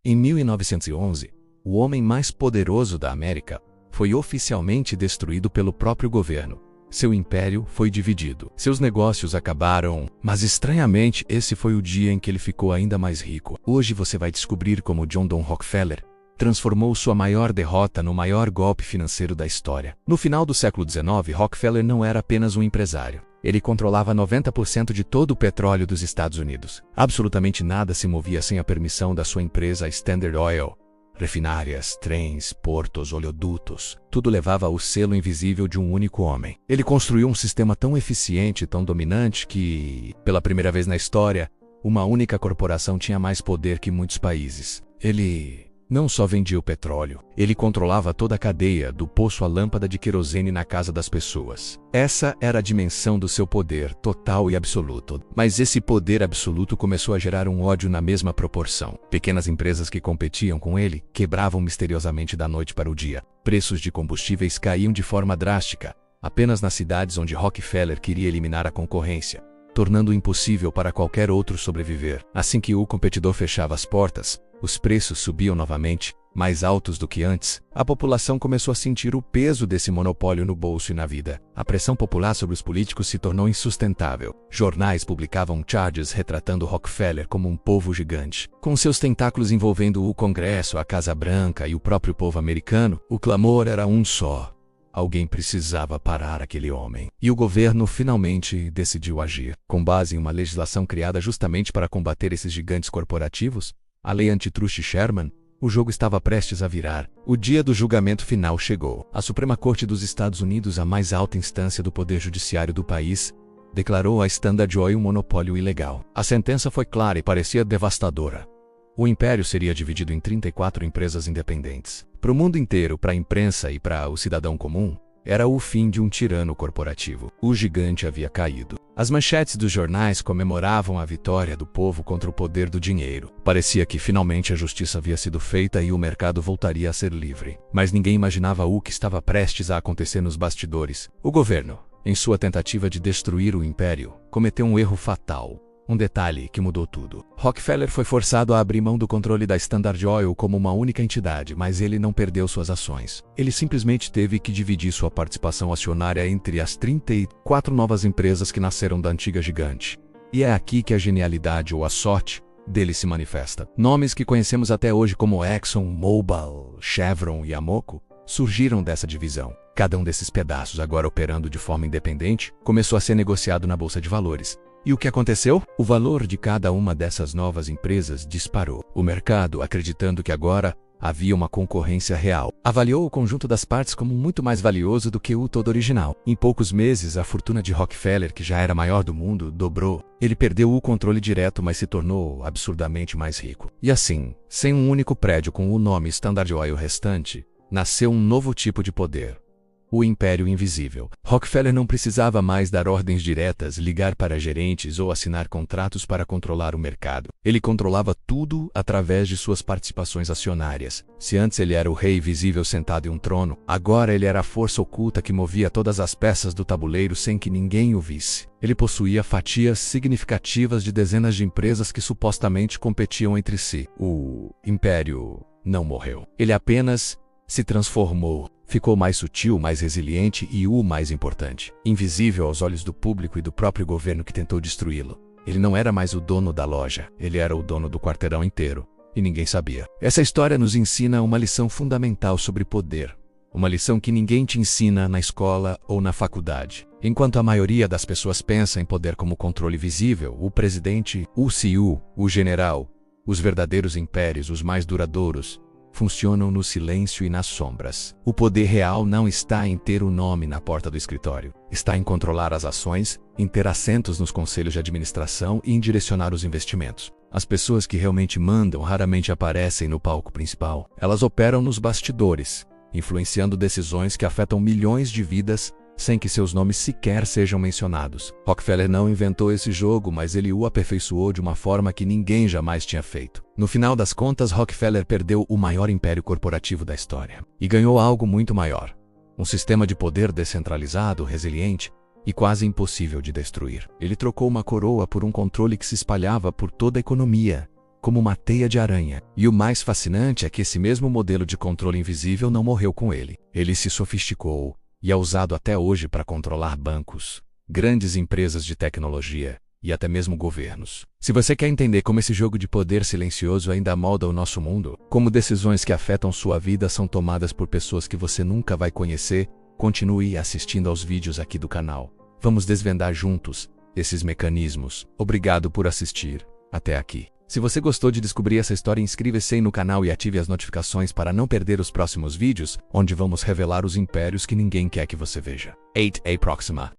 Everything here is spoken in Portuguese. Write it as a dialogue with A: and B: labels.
A: Em 1911, o homem mais poderoso da América foi oficialmente destruído pelo próprio governo. Seu império foi dividido. Seus negócios acabaram, mas estranhamente esse foi o dia em que ele ficou ainda mais rico. Hoje você vai descobrir como John D. Rockefeller transformou sua maior derrota no maior golpe financeiro da história. No final do século XIX, Rockefeller não era apenas um empresário. Ele controlava 90% de todo o petróleo dos Estados Unidos. Absolutamente nada se movia sem a permissão da sua empresa Standard Oil. Refinárias, trens, portos, oleodutos, tudo levava o selo invisível de um único homem. Ele construiu um sistema tão eficiente e tão dominante que, pela primeira vez na história, uma única corporação tinha mais poder que muitos países. Ele não só vendia o petróleo, ele controlava toda a cadeia, do poço à lâmpada de querosene na casa das pessoas. Essa era a dimensão do seu poder, total e absoluto. Mas esse poder absoluto começou a gerar um ódio na mesma proporção. Pequenas empresas que competiam com ele quebravam misteriosamente da noite para o dia. Preços de combustíveis caíam de forma drástica, apenas nas cidades onde Rockefeller queria eliminar a concorrência, tornando impossível para qualquer outro sobreviver. Assim que o competidor fechava as portas, os preços subiam novamente, mais altos do que antes. A população começou a sentir o peso desse monopólio no bolso e na vida. A pressão popular sobre os políticos se tornou insustentável. Jornais publicavam charges retratando Rockefeller como um povo gigante, com seus tentáculos envolvendo o Congresso, a Casa Branca e o próprio povo americano. O clamor era um só: alguém precisava parar aquele homem. E o governo finalmente decidiu agir. Com base em uma legislação criada justamente para combater esses gigantes corporativos, a Lei Antitruste Sherman, o jogo estava prestes a virar. O dia do julgamento final chegou. A Suprema Corte dos Estados Unidos, a mais alta instância do poder judiciário do país, declarou a Standard Oil um monopólio ilegal. A sentença foi clara e parecia devastadora. O império seria dividido em 34 empresas independentes. Para o mundo inteiro, para a imprensa e para o cidadão comum, era o fim de um tirano corporativo. O gigante havia caído. As manchetes dos jornais comemoravam a vitória do povo contra o poder do dinheiro. Parecia que finalmente a justiça havia sido feita e o mercado voltaria a ser livre. Mas ninguém imaginava o que estava prestes a acontecer nos bastidores. O governo, em sua tentativa de destruir o império, cometeu um erro fatal. Um detalhe que mudou tudo. Rockefeller foi forçado a abrir mão do controle da Standard Oil como uma única entidade, mas ele não perdeu suas ações. Ele simplesmente teve que dividir sua participação acionária entre as 34 novas empresas que nasceram da antiga gigante. E é aqui que a genialidade ou a sorte dele se manifesta. Nomes que conhecemos até hoje como Exxon, Mobil, Chevron e Amoco surgiram dessa divisão. Cada um desses pedaços, agora operando de forma independente, começou a ser negociado na Bolsa de Valores. E o que aconteceu? O valor de cada uma dessas novas empresas disparou. O mercado, acreditando que agora havia uma concorrência real, avaliou o conjunto das partes como muito mais valioso do que o todo original. Em poucos meses, a fortuna de Rockefeller, que já era a maior do mundo, dobrou. Ele perdeu o controle direto, mas se tornou absurdamente mais rico. E assim, sem um único prédio com o nome Standard Oil restante, nasceu um novo tipo de poder: o Império Invisível. Rockefeller não precisava mais dar ordens diretas, ligar para gerentes ou assinar contratos para controlar o mercado. Ele controlava tudo através de suas participações acionárias. Se antes ele era o rei visível sentado em um trono, agora ele era a força oculta que movia todas as peças do tabuleiro sem que ninguém o visse. Ele possuía fatias significativas de dezenas de empresas que supostamente competiam entre si. O Império não morreu. Ele apenas se transformou. Ficou mais sutil, mais resiliente e o mais importante, invisível aos olhos do público e do próprio governo que tentou destruí-lo. Ele não era mais o dono da loja, ele era o dono do quarteirão inteiro, e ninguém sabia. Essa história nos ensina uma lição fundamental sobre poder, uma lição que ninguém te ensina na escola ou na faculdade. Enquanto a maioria das pessoas pensa em poder como controle visível, o presidente, o CEO, o general, os verdadeiros impérios, os mais duradouros, funcionam no silêncio e nas sombras. O poder real não está em ter o nome na porta do escritório. Está em controlar as ações, em ter assentos nos conselhos de administração e em direcionar os investimentos. As pessoas que realmente mandam raramente aparecem no palco principal. Elas operam nos bastidores, influenciando decisões que afetam milhões de vidas sem que seus nomes sequer sejam mencionados. Rockefeller não inventou esse jogo, mas ele o aperfeiçoou de uma forma que ninguém jamais tinha feito. No final das contas, Rockefeller perdeu o maior império corporativo da história e ganhou algo muito maior: um sistema de poder descentralizado, resiliente e quase impossível de destruir. Ele trocou uma coroa por um controle que se espalhava por toda a economia, como uma teia de aranha. E o mais fascinante é que esse mesmo modelo de controle invisível não morreu com ele. Ele se sofisticou e é usado até hoje para controlar bancos, grandes empresas de tecnologia e até mesmo governos. Se você quer entender como esse jogo de poder silencioso ainda molda o nosso mundo, como decisões que afetam sua vida são tomadas por pessoas que você nunca vai conhecer, continue assistindo aos vídeos aqui do canal. Vamos desvendar juntos esses mecanismos. Obrigado por assistir até aqui. Se você gostou de descobrir essa história, inscreva-se aí no canal e ative as notificações para não perder os próximos vídeos, onde vamos revelar os impérios que ninguém quer que você veja. 8 a Proxima.